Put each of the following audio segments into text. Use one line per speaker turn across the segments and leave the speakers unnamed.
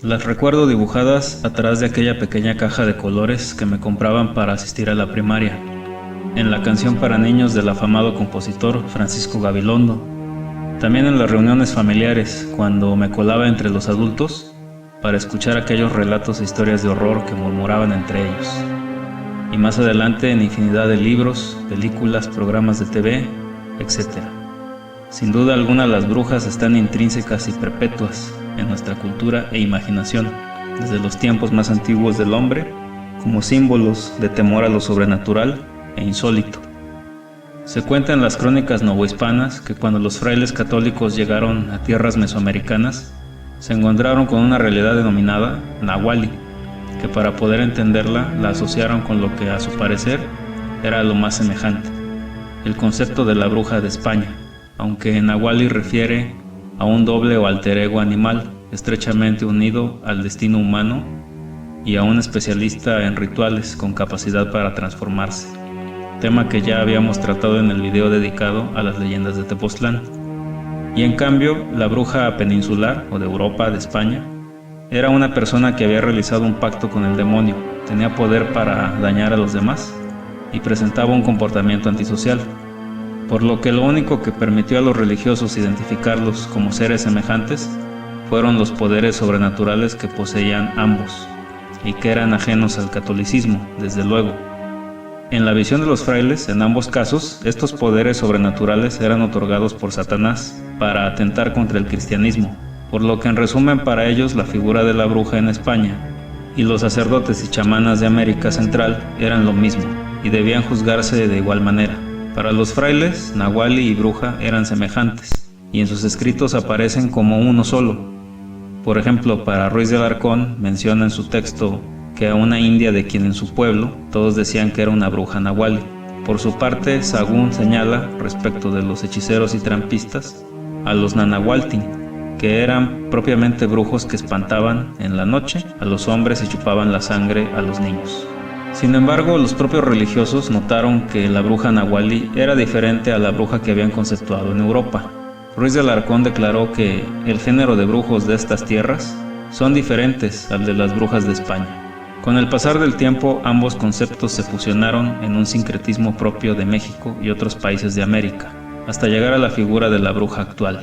Las recuerdo dibujadas atrás de aquella pequeña caja de colores que me compraban para asistir a la primaria, en la canción para niños del afamado compositor Francisco Gabilondo, también en las reuniones familiares, cuando me colaba entre los adultos para escuchar aquellos relatos e historias de horror que murmuraban entre ellos, y más adelante en infinidad de libros, películas, programas de TV, etc. Sin duda alguna las brujas están intrínsecas y perpetuas en nuestra cultura e imaginación, desde los tiempos más antiguos del hombre, como símbolos de temor a lo sobrenatural e insólito. Se cuenta en las crónicas novohispanas que cuando los frailes católicos llegaron a tierras mesoamericanas, se encontraron con una realidad denominada Nahuali, que para poder entenderla la asociaron con lo que a su parecer era lo más semejante, el concepto de la bruja de España, aunque Nahuali refiere a un doble o alter ego animal estrechamente unido al destino humano y a un especialista en rituales con capacidad para transformarse, tema que ya habíamos tratado en el video dedicado a las leyendas de Tepoztlán. Y en cambio, la bruja peninsular, o de Europa, de España, era una persona que había realizado un pacto con el demonio, tenía poder para dañar a los demás y presentaba un comportamiento antisocial, por lo que lo único que permitió a los religiosos identificarlos como seres semejantes fueron los poderes sobrenaturales que poseían ambos, y que eran ajenos al catolicismo, desde luego. En la visión de los frailes, en ambos casos, estos poderes sobrenaturales eran otorgados por Satanás para atentar contra el cristianismo, por lo que en resumen para ellos la figura de la bruja en España y los sacerdotes y chamanas de América Central eran lo mismo, y debían juzgarse de igual manera. Para los frailes, Nahuali y bruja eran semejantes, y en sus escritos aparecen como uno solo. Por ejemplo, para Ruiz de Alarcón menciona en su texto que a una india de quien en su pueblo todos decían que era una bruja Nahuali. Por su parte, Sahagún señala, respecto de los hechiceros y trampistas, a los Nanahualtin, que eran propiamente brujos que espantaban en la noche a los hombres y chupaban la sangre a los niños. Sin embargo, los propios religiosos notaron que la bruja Nahuali era diferente a la bruja que habían conceptuado en Europa. Ruiz de Alarcón declaró que el género de brujos de estas tierras son diferentes al de las brujas de España. Con el pasar del tiempo, ambos conceptos se fusionaron en un sincretismo propio de México y otros países de América, hasta llegar a la figura de la bruja actual.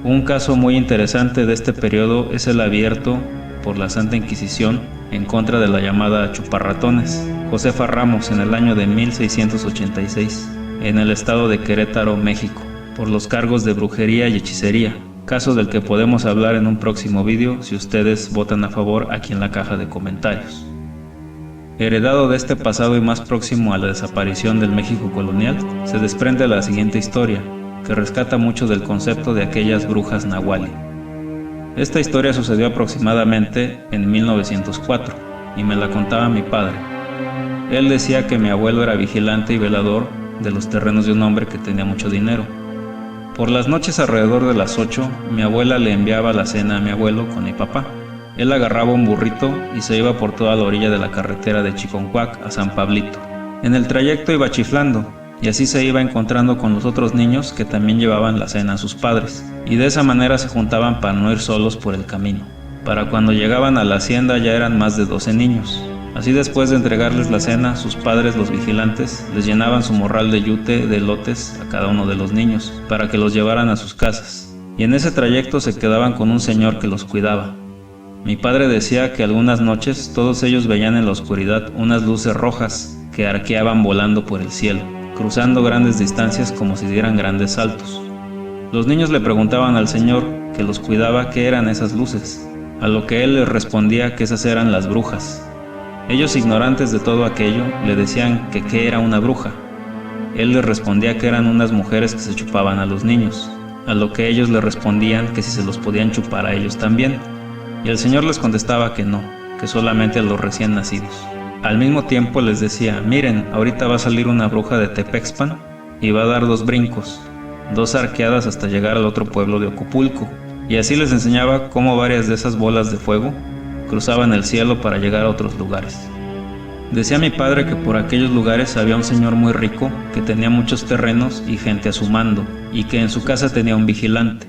Un caso muy interesante de este periodo es el abierto por la Santa Inquisición en contra de la llamada chuparratones, Josefa Ramos, en el año de 1686, en el estado de Querétaro, México, por los cargos de brujería y hechicería, caso del que podemos hablar en un próximo vídeo si ustedes votan a favor aquí en la caja de comentarios. Heredado de este pasado y más próximo a la desaparición del México colonial, se desprende la siguiente historia, que rescata mucho del concepto de aquellas brujas Nahuali. Esta historia sucedió aproximadamente en 1904 y me la contaba mi padre. Él decía que mi abuelo era vigilante y velador de los terrenos de un hombre que tenía mucho dinero. Por las noches alrededor de las 8, mi abuela le enviaba la cena a mi abuelo con mi papá. Él agarraba un burrito y se iba por toda la orilla de la carretera de Chiconcuac a San Pablito. En el trayecto iba chiflando, y así se iba encontrando con los otros niños que también llevaban la cena a sus padres, y de esa manera se juntaban para no ir solos por el camino. Para cuando llegaban a la hacienda ya eran más de 12 niños. Así, después de entregarles la cena, sus padres, los vigilantes, les llenaban su morral de yute de elotes a cada uno de los niños, para que los llevaran a sus casas, y en ese trayecto se quedaban con un señor que los cuidaba. Mi padre decía que algunas noches todos ellos veían en la oscuridad unas luces rojas que arqueaban volando por el cielo, cruzando grandes distancias como si dieran grandes saltos. Los niños le preguntaban al señor que los cuidaba qué eran esas luces, a lo que él les respondía que esas eran las brujas. Ellos, ignorantes de todo aquello, le decían que qué era una bruja. Él les respondía que eran unas mujeres que se chupaban a los niños, a lo que ellos le respondían que si se los podían chupar a ellos también, y el señor les contestaba que no, que solamente a los recién nacidos. Al mismo tiempo les decía: miren, ahorita va a salir una bruja de Tepexpan y va a dar 2 brincos, 2 arqueadas hasta llegar al otro pueblo de Ocupulco, y así les enseñaba cómo varias de esas bolas de fuego cruzaban el cielo para llegar a otros lugares. Decía mi padre que por aquellos lugares había un señor muy rico que tenía muchos terrenos y gente a su mando, y que en su casa tenía un vigilante.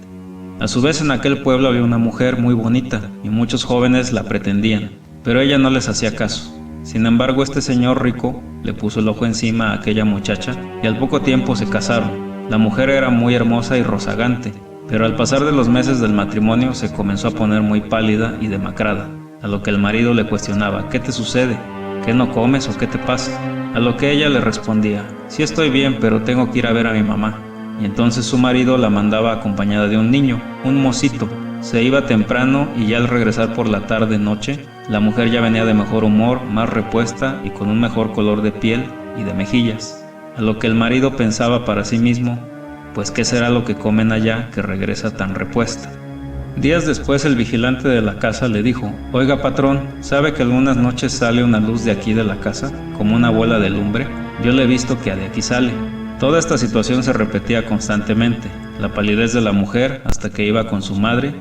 A su vez, en aquel pueblo había una mujer muy bonita y muchos jóvenes la pretendían, pero ella no les hacía caso. Sin embargo, este señor rico le puso el ojo encima a aquella muchacha y al poco tiempo se casaron. La mujer era muy hermosa y rozagante, pero al pasar de los meses del matrimonio se comenzó a poner muy pálida y demacrada, a lo que el marido le cuestionaba: ¿qué te sucede? ¿Qué no comes o qué te pasa? A lo que ella le respondía: sí estoy bien, pero tengo que ir a ver a mi mamá. Y entonces su marido la mandaba acompañada de un niño, un mocito. Se iba temprano y ya al regresar por la tarde-noche, la mujer ya venía de mejor humor, más repuesta y con un mejor color de piel y de mejillas. A lo que el marido pensaba para sí mismo: pues qué será lo que comen allá que regresa tan repuesta. Días después el vigilante de la casa le dijo: oiga patrón, ¿sabe que algunas noches sale una luz de aquí de la casa, como una bola de lumbre? Yo le he visto que de aquí sale. Toda esta situación se repetía constantemente, la palidez de la mujer hasta que iba con su madre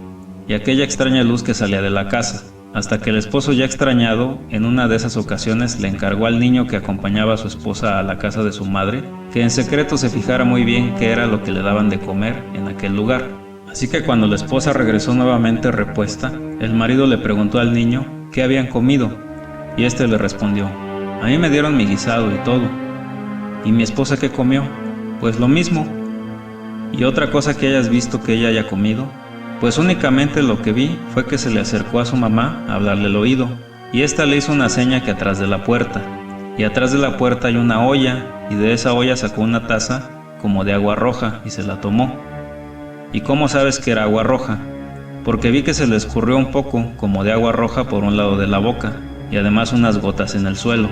y aquella extraña luz que salía de la casa, hasta que el esposo, ya extrañado, en una de esas ocasiones le encargó al niño que acompañaba a su esposa a la casa de su madre que en secreto se fijara muy bien qué era lo que le daban de comer en aquel lugar. Así que cuando la esposa regresó nuevamente repuesta, el marido le preguntó al niño qué habían comido, y este le respondió: a mí me dieron mi guisado y todo. ¿Y mi esposa qué comió? Pues lo mismo. ¿Y otra cosa que hayas visto que ella haya comido? Pues únicamente lo que vi fue que se le acercó a su mamá a hablarle al oído, y ésta le hizo una seña que atrás de la puerta, y atrás de la puerta hay una olla, y de esa olla sacó una taza como de agua roja y se la tomó. ¿Y cómo sabes que era agua roja? Porque vi que se le escurrió un poco como de agua roja por un lado de la boca, y además unas gotas en el suelo.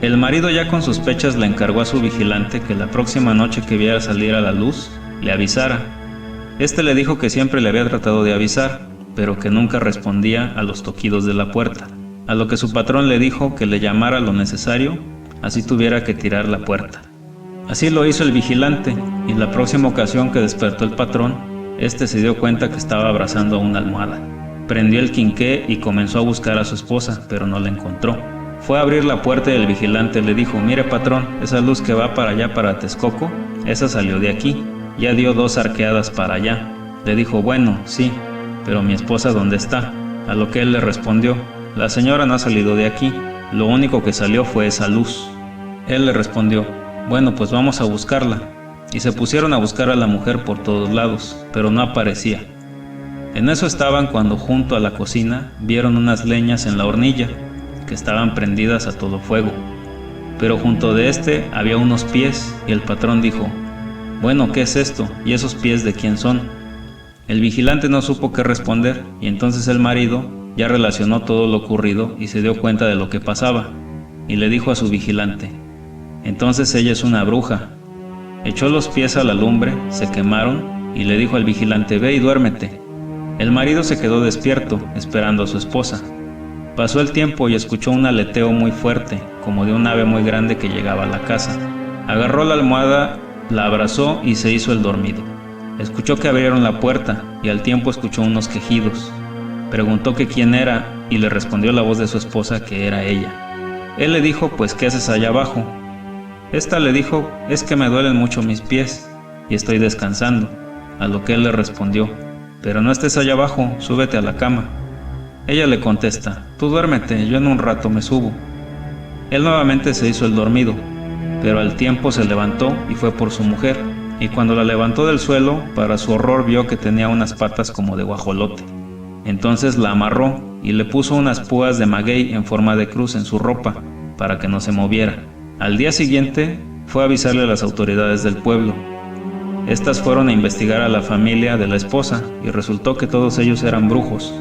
El marido, ya con sospechas, le encargó a su vigilante que la próxima noche que viera salir a la luz, le avisara. Este le dijo que siempre le había tratado de avisar, pero que nunca respondía a los toquidos de la puerta, a lo que su patrón le dijo que le llamara lo necesario, así tuviera que tirar la puerta. Así lo hizo el vigilante, y la próxima ocasión que despertó el patrón, este se dio cuenta que estaba abrazando a una almohada. Prendió el quinqué y comenzó a buscar a su esposa, pero no la encontró. Fue a abrir la puerta y el vigilante le dijo: mire patrón, esa luz que va para allá para Texcoco, esa salió de aquí, ya dio 2 arqueadas para allá. Le dijo: bueno, sí, pero mi esposa ¿dónde está? A lo que él le respondió: la señora no ha salido de aquí, lo único que salió fue esa luz. Él le respondió: bueno, pues vamos a buscarla. Y se pusieron a buscar a la mujer por todos lados, pero no aparecía. En eso estaban cuando junto a la cocina vieron unas leñas en la hornilla, que estaban prendidas a todo fuego. Pero junto de este había unos pies, y el patrón dijo: bueno, ¿qué es esto? ¿Y esos pies de quién son? El vigilante no supo qué responder, y entonces el marido ya relacionó todo lo ocurrido y se dio cuenta de lo que pasaba, y le dijo a su vigilante: entonces ella es una bruja. Echó los pies a la lumbre, se quemaron, y le dijo al vigilante: ve y duérmete. El marido se quedó despierto, esperando a su esposa. Pasó el tiempo y escuchó un aleteo muy fuerte, como de un ave muy grande que llegaba a la casa. Agarró la almohada, la abrazó y se hizo el dormido. Escuchó que abrieron la puerta y al tiempo escuchó unos quejidos. Preguntó que quién era y le respondió la voz de su esposa que era ella. Él le dijo: pues ¿qué haces allá abajo? Esta le dijo: es que me duelen mucho mis pies y estoy descansando. A lo que él le respondió: pero no estés allá abajo, súbete a la cama. Ella le contesta: tú duérmete, yo en un rato me subo. Él nuevamente se hizo el dormido, pero al tiempo se levantó y fue por su mujer, y cuando la levantó del suelo, para su horror vio que tenía unas patas como de guajolote. Entonces la amarró y le puso unas púas de maguey en forma de cruz en su ropa, para que no se moviera. Al día siguiente fue a avisarle a las autoridades del pueblo. Estas fueron a investigar a la familia de la esposa y resultó que todos ellos eran brujos,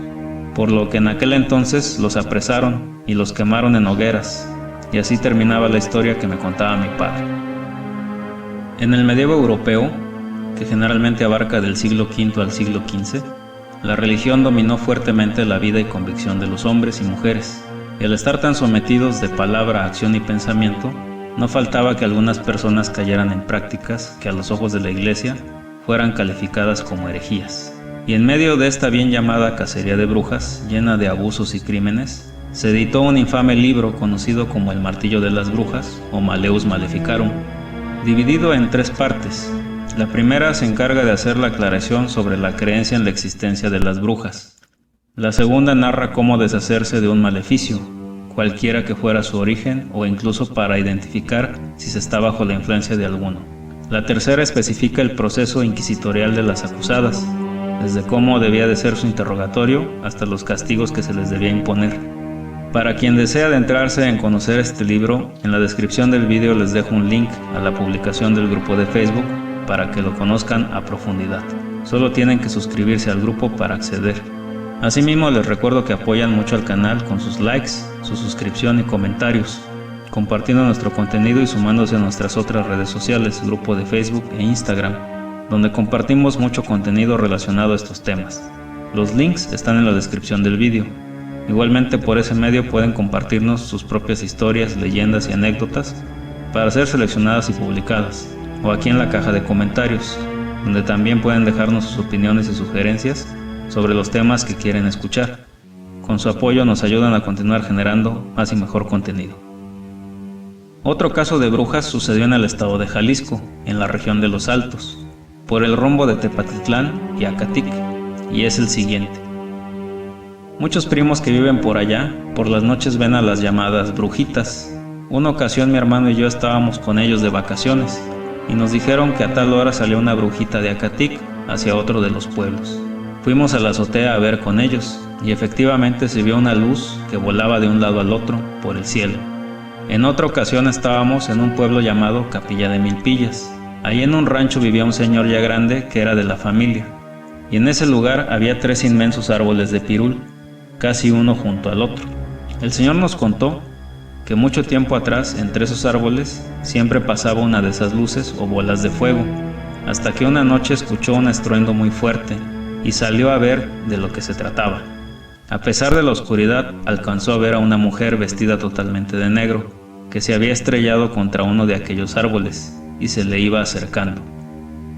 por lo que en aquel entonces los apresaron y los quemaron en hogueras, y así terminaba la historia que me contaba mi padre. En el medievo europeo, que generalmente abarca del siglo V al siglo XV, la religión dominó fuertemente la vida y convicción de los hombres y mujeres, y al estar tan sometidos de palabra, acción y pensamiento, no faltaba que algunas personas cayeran en prácticas que a los ojos de la Iglesia fueran calificadas como herejías. Y en medio de esta bien llamada cacería de brujas, llena de abusos y crímenes, se editó un infame libro conocido como El Martillo de las Brujas o Maleus Maleficarum, dividido en 3 partes, La primera se encarga de hacer la aclaración sobre la creencia en la existencia de las brujas. La segunda narra cómo deshacerse de un maleficio, cualquiera que fuera su origen o incluso para identificar si se está bajo la influencia de alguno. La tercera especifica el proceso inquisitorial de las acusadas, desde cómo debía de ser su interrogatorio hasta los castigos que se les debía imponer. Para quien desea adentrarse en conocer este libro, en la descripción del vídeo les dejo un link a la publicación del grupo de Facebook para que lo conozcan a profundidad. Solo tienen que suscribirse al grupo para acceder. Asimismo, les recuerdo que apoyan mucho al canal con sus likes, su suscripción y comentarios, compartiendo nuestro contenido y sumándose a nuestras otras redes sociales, grupo de Facebook e Instagram, donde compartimos mucho contenido relacionado a estos temas. Los links están en la descripción del vídeo. Igualmente por ese medio pueden compartirnos sus propias historias, leyendas y anécdotas para ser seleccionadas y publicadas, o aquí en la caja de comentarios, donde también pueden dejarnos sus opiniones y sugerencias sobre los temas que quieren escuchar. Con su apoyo nos ayudan a continuar generando más y mejor contenido. Otro caso de brujas sucedió en el estado de Jalisco, en la región de Los Altos, por el rumbo de Tepatitlán y Acatic, y es el siguiente. Muchos primos que viven por allá, por las noches ven a las llamadas brujitas. Una ocasión mi hermano y yo estábamos con ellos de vacaciones, y nos dijeron que a tal hora salió una brujita de Acatic hacia otro de los pueblos. Fuimos a la azotea a ver con ellos, y efectivamente se vio una luz que volaba de un lado al otro por el cielo. En otra ocasión estábamos en un pueblo llamado Capilla de Milpillas. Ahí en un rancho vivía un señor ya grande que era de la familia, y en ese lugar había 3 inmensos árboles de pirul, casi uno junto al otro. El señor nos contó que mucho tiempo atrás entre esos árboles siempre pasaba una de esas luces o bolas de fuego, hasta que una noche escuchó un estruendo muy fuerte y salió a ver de lo que se trataba. A pesar de la oscuridad, alcanzó a ver a una mujer vestida totalmente de negro, que se había estrellado contra uno de aquellos árboles y se le iba acercando.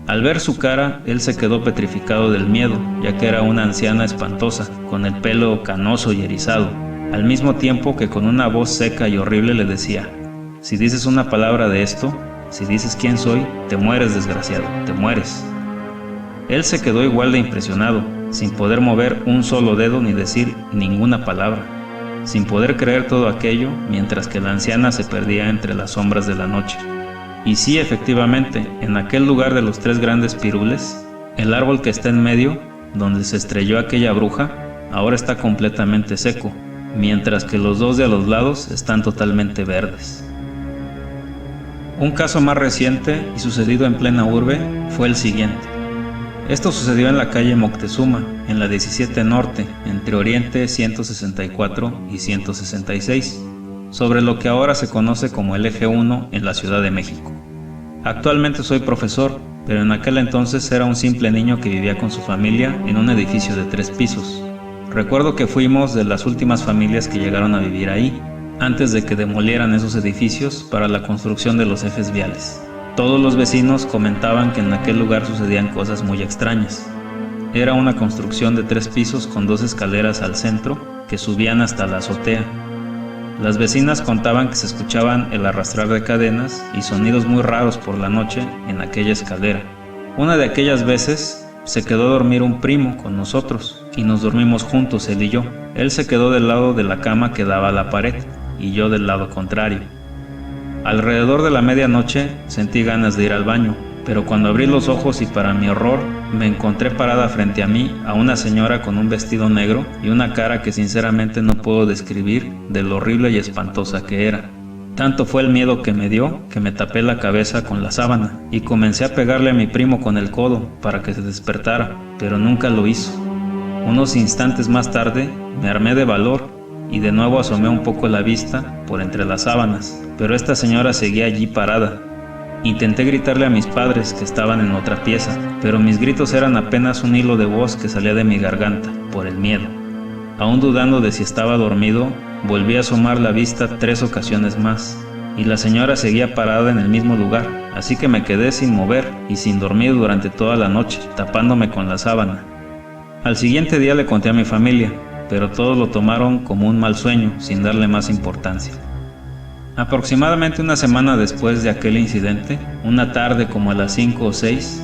Al ver su cara, él se quedó petrificado del miedo, ya que era una anciana espantosa, con el pelo canoso y erizado, al mismo tiempo que con una voz seca y horrible le decía: «Si dices una palabra de esto, si dices quién soy, te mueres, desgraciado, te mueres». Él se quedó igual de impresionado, sin poder mover un solo dedo ni decir ninguna palabra, sin poder creer todo aquello, mientras que la anciana se perdía entre las sombras de la noche. Y sí, efectivamente, en aquel lugar de los 3 grandes pirules, el árbol que está en medio, donde se estrelló aquella bruja, ahora está completamente seco, mientras que los 2 de a los lados están totalmente verdes. Un caso más reciente y sucedido en plena urbe fue el siguiente. Esto sucedió en la calle Moctezuma, en la 17 Norte, entre Oriente 164 y 166, sobre lo que ahora se conoce como el Eje 1 en la Ciudad de México. Actualmente soy profesor, pero en aquel entonces era un simple niño que vivía con su familia en un edificio de 3 pisos. Recuerdo que fuimos de las últimas familias que llegaron a vivir ahí, antes de que demolieran esos edificios para la construcción de los ejes viales. Todos los vecinos comentaban que en aquel lugar sucedían cosas muy extrañas. Era una construcción de 3 pisos con 2 escaleras al centro que subían hasta la azotea. Las vecinas contaban que se escuchaban el arrastrar de cadenas y sonidos muy raros por la noche en aquella escalera. Una de aquellas veces se quedó a dormir un primo con nosotros y nos dormimos juntos él y yo. Él se quedó del lado de la cama que daba a la pared y yo del lado contrario. Alrededor de la medianoche sentí ganas de ir al baño, pero cuando abrí los ojos y para mi horror me encontré parada frente a mí a una señora con un vestido negro y una cara que sinceramente no puedo describir de lo horrible y espantosa que era. Tanto fue el miedo que me dio que me tapé la cabeza con la sábana y comencé a pegarle a mi primo con el codo para que se despertara, pero nunca lo hizo. Unos instantes más tarde me armé de valor y de nuevo asomé un poco la vista por entre las sábanas, pero esta señora seguía allí parada. Intenté gritarle a mis padres que estaban en otra pieza, pero mis gritos eran apenas un hilo de voz que salía de mi garganta por el miedo. Aún dudando de si estaba dormido, volví a asomar la vista 3 ocasiones más, y la señora seguía parada en el mismo lugar, así que me quedé sin mover y sin dormir durante toda la noche, tapándome con la sábana. Al siguiente día le conté a mi familia, pero todos lo tomaron como un mal sueño, sin darle más importancia. Aproximadamente una semana después de aquel incidente, una tarde como a las 5 o 6,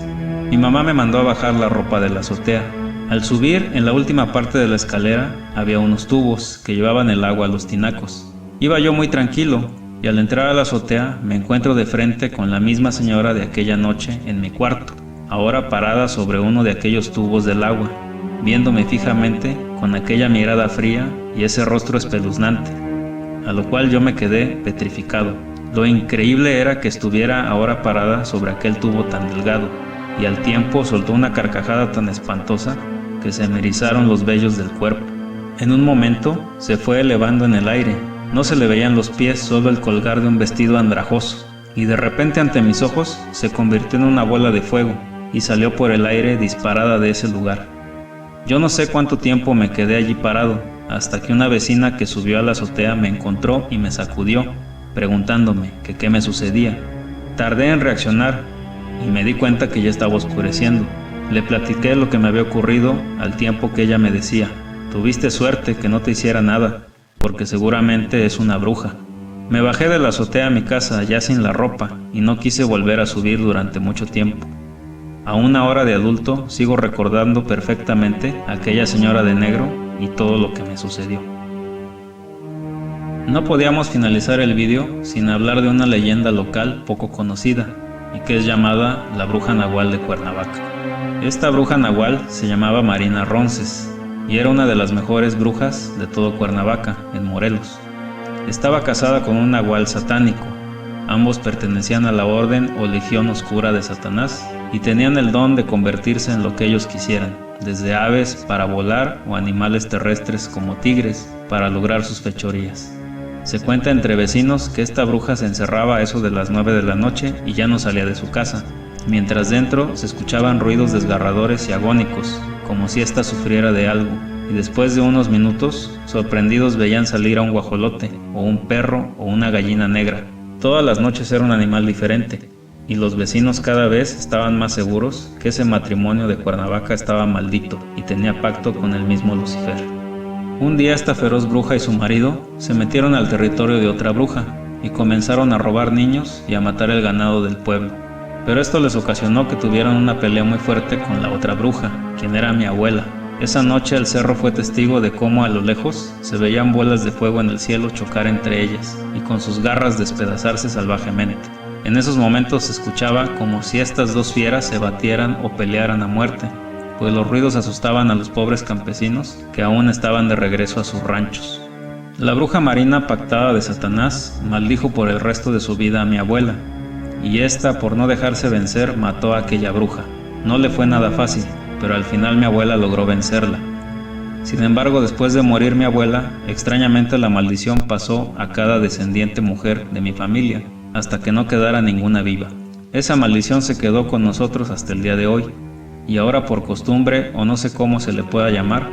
mi mamá me mandó a bajar la ropa de la azotea. Al subir, en la última parte de la escalera, había unos tubos que llevaban el agua a los tinacos. Iba yo muy tranquilo, y al entrar a la azotea me encuentro de frente con la misma señora de aquella noche en mi cuarto, ahora parada sobre uno de aquellos tubos del agua, viéndome fijamente con aquella mirada fría y ese rostro espeluznante, a lo cual yo me quedé petrificado. Lo increíble era que estuviera ahora parada sobre aquel tubo tan delgado, y al tiempo soltó una carcajada tan espantosa que se me erizaron los vellos del cuerpo. En un momento se fue elevando en el aire, no se le veían los pies, solo el colgar de un vestido andrajoso, y de repente ante mis ojos se convirtió en una bola de fuego y salió por el aire disparada de ese lugar. Yo no sé cuánto tiempo me quedé allí parado, hasta que una vecina que subió a la azotea me encontró y me sacudió, preguntándome que qué me sucedía. Tardé en reaccionar y me di cuenta que ya estaba oscureciendo. Le platiqué lo que me había ocurrido al tiempo que ella me decía: «Tuviste suerte que no te hiciera nada, porque seguramente es una bruja». Me bajé de la azotea a mi casa ya sin la ropa y no quise volver a subir durante mucho tiempo. Aún ahora de adulto sigo recordando perfectamente a aquella señora de negro y todo lo que me sucedió. No podíamos finalizar el vídeo sin hablar de una leyenda local poco conocida y que es llamada la Bruja Nahual de Cuernavaca. Esta bruja nahual se llamaba Marina Ronces y era una de las mejores brujas de todo Cuernavaca, en Morelos. Estaba casada con un nahual satánico. Ambos pertenecían a la orden o legión oscura de Satanás y tenían el don de convertirse en lo que ellos quisieran, desde aves para volar o animales terrestres como tigres para lograr sus fechorías. Se cuenta entre vecinos que esta bruja se encerraba a eso de las 9 de la noche y ya no salía de su casa, mientras dentro se escuchaban ruidos desgarradores y agónicos, como si ésta sufriera de algo, y después de unos minutos, sorprendidos veían salir a un guajolote, o un perro, o una gallina negra. Todas las noches era un animal diferente, y los vecinos cada vez estaban más seguros que ese matrimonio de Cuernavaca estaba maldito y tenía pacto con el mismo Lucifer. Un día esta feroz bruja y su marido se metieron al territorio de otra bruja y comenzaron a robar niños y a matar el ganado del pueblo. Pero esto les ocasionó que tuvieran una pelea muy fuerte con la otra bruja, quien era mi abuela. Esa noche el cerro fue testigo de cómo a lo lejos se veían bolas de fuego en el cielo chocar entre ellas y con sus garras despedazarse salvajemente. En esos momentos se escuchaba como si estas dos fieras se batieran o pelearan a muerte, pues los ruidos asustaban a los pobres campesinos que aún estaban de regreso a sus ranchos. La bruja Marina, pactada de Satanás, maldijo por el resto de su vida a mi abuela, y ésta, por no dejarse vencer, mató a aquella bruja. No le fue nada fácil, pero al final mi abuela logró vencerla. Sin embargo, después de morir mi abuela, extrañamente la maldición pasó a cada descendiente mujer de mi familia, hasta que no quedara ninguna viva. Esa maldición se quedó con nosotros hasta el día de hoy, y ahora por costumbre, o no sé cómo se le pueda llamar,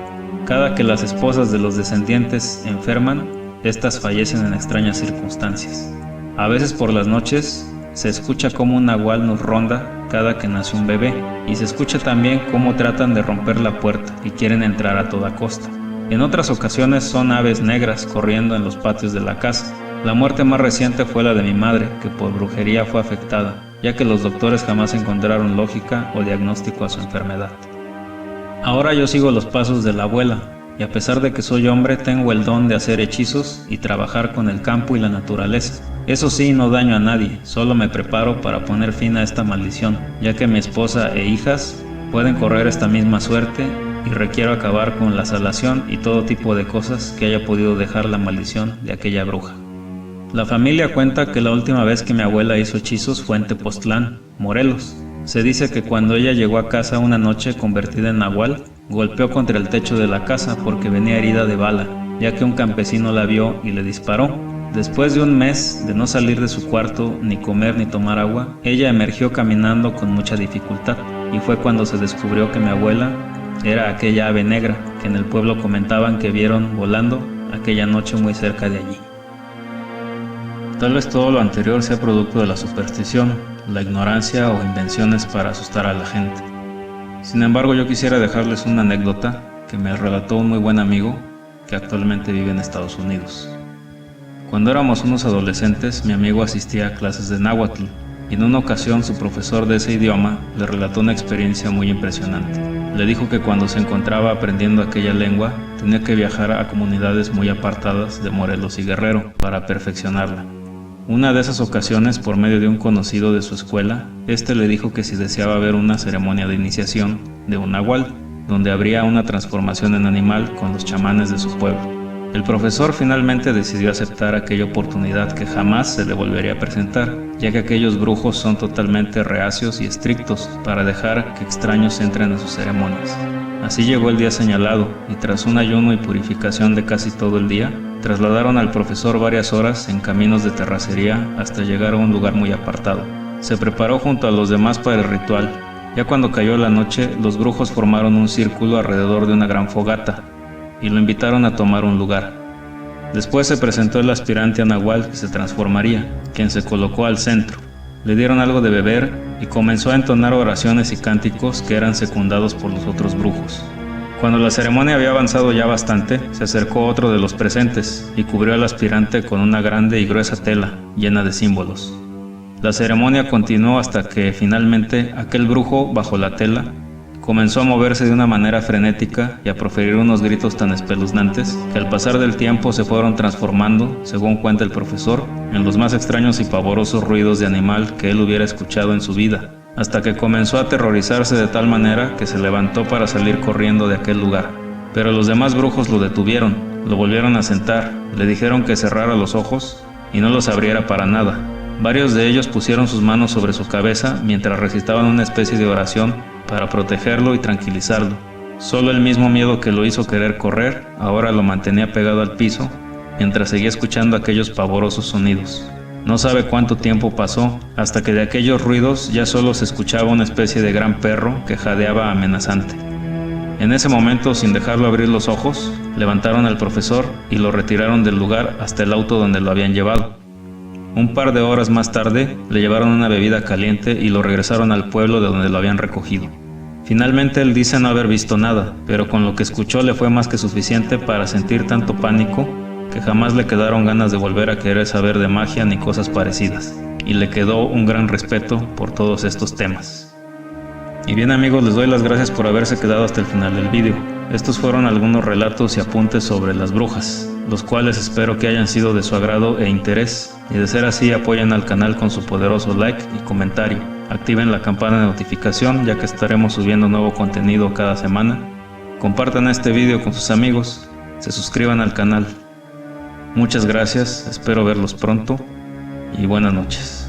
cada que las esposas de los descendientes enferman, estas fallecen en extrañas circunstancias. A veces por las noches se escucha como un nahual nos ronda cada que nace un bebé, y se escucha también cómo tratan de romper la puerta y quieren entrar a toda costa. En otras ocasiones son aves negras corriendo en los patios de la casa. La muerte más reciente fue la de mi madre, que por brujería fue afectada, ya que los doctores jamás encontraron lógica o diagnóstico a su enfermedad. Ahora yo sigo los pasos de la abuela, y a pesar de que soy hombre, tengo el don de hacer hechizos y trabajar con el campo y la naturaleza. Eso sí, no daño a nadie, solo me preparo para poner fin a esta maldición, ya que mi esposa e hijas pueden correr esta misma suerte y requiero acabar con la salación y todo tipo de cosas que haya podido dejar la maldición de aquella bruja. La familia cuenta que la última vez que mi abuela hizo hechizos fue en Tepoztlán, Morelos. Se dice que cuando ella llegó a casa una noche convertida en nahual, golpeó contra el techo de la casa porque venía herida de bala, ya que un campesino la vio y le disparó. Después de un mes de no salir de su cuarto, ni comer ni tomar agua, ella emergió caminando con mucha dificultad, y fue cuando se descubrió que mi abuela era aquella ave negra que en el pueblo comentaban que vieron volando aquella noche muy cerca de allí. Tal vez todo lo anterior sea producto de la superstición, la ignorancia o invenciones para asustar a la gente. Sin embargo, yo quisiera dejarles una anécdota que me relató un muy buen amigo que actualmente vive en Estados Unidos. Cuando éramos unos adolescentes, mi amigo asistía a clases de náhuatl, y en una ocasión su profesor de ese idioma le relató una experiencia muy impresionante. Le dijo que cuando se encontraba aprendiendo aquella lengua, tenía que viajar a comunidades muy apartadas de Morelos y Guerrero para perfeccionarla. Una de esas ocasiones, por medio de un conocido de su escuela, este le dijo que si deseaba ver una ceremonia de iniciación de un nahual, donde habría una transformación en animal con los chamanes de su pueblo. El profesor finalmente decidió aceptar aquella oportunidad que jamás se le volvería a presentar, ya que aquellos brujos son totalmente reacios y estrictos para dejar que extraños entren a sus ceremonias. Así llegó el día señalado, y tras un ayuno y purificación de casi todo el día, trasladaron al profesor varias horas en caminos de terracería hasta llegar a un lugar muy apartado. Se preparó junto a los demás para el ritual. Ya cuando cayó la noche, los brujos formaron un círculo alrededor de una gran fogata y lo invitaron a tomar un lugar. Después se presentó el aspirante a nahual que se transformaría, quien se colocó al centro. Le dieron algo de beber y comenzó a entonar oraciones y cánticos que eran secundados por los otros brujos. Cuando la ceremonia había avanzado ya bastante, se acercó otro de los presentes y cubrió al aspirante con una grande y gruesa tela llena de símbolos. La ceremonia continuó hasta que, finalmente, aquel brujo, bajo la tela, comenzó a moverse de una manera frenética y a proferir unos gritos tan espeluznantes que al pasar del tiempo se fueron transformando, según cuenta el profesor, en los más extraños y pavorosos ruidos de animal que él hubiera escuchado en su vida, hasta que comenzó a aterrorizarse de tal manera que se levantó para salir corriendo de aquel lugar. Pero los demás brujos lo detuvieron, lo volvieron a sentar, le dijeron que cerrara los ojos y no los abriera para nada. Varios de ellos pusieron sus manos sobre su cabeza mientras recitaban una especie de oración para protegerlo y tranquilizarlo. Solo el mismo miedo que lo hizo querer correr ahora lo mantenía pegado al piso mientras seguía escuchando aquellos pavorosos sonidos. No sabe cuánto tiempo pasó hasta que de aquellos ruidos ya solo se escuchaba una especie de gran perro que jadeaba amenazante. En ese momento, sin dejarlo abrir los ojos, levantaron al profesor y lo retiraron del lugar hasta el auto donde lo habían llevado. Un par de horas más tarde, le llevaron una bebida caliente y lo regresaron al pueblo de donde lo habían recogido. Finalmente él dice no haber visto nada, pero con lo que escuchó le fue más que suficiente para sentir tanto pánico que jamás le quedaron ganas de volver a querer saber de magia ni cosas parecidas, y le quedó un gran respeto por todos estos temas. Y bien amigos, les doy las gracias por haberse quedado hasta el final del vídeo. Estos fueron algunos relatos y apuntes sobre las brujas, los cuales espero que hayan sido de su agrado e interés, y de ser así apoyen al canal con su poderoso like y comentario. Activen la campana de notificación ya que estaremos subiendo nuevo contenido cada semana. Compartan este vídeo con sus amigos, se suscriban al canal. Muchas gracias, espero verlos pronto y buenas noches.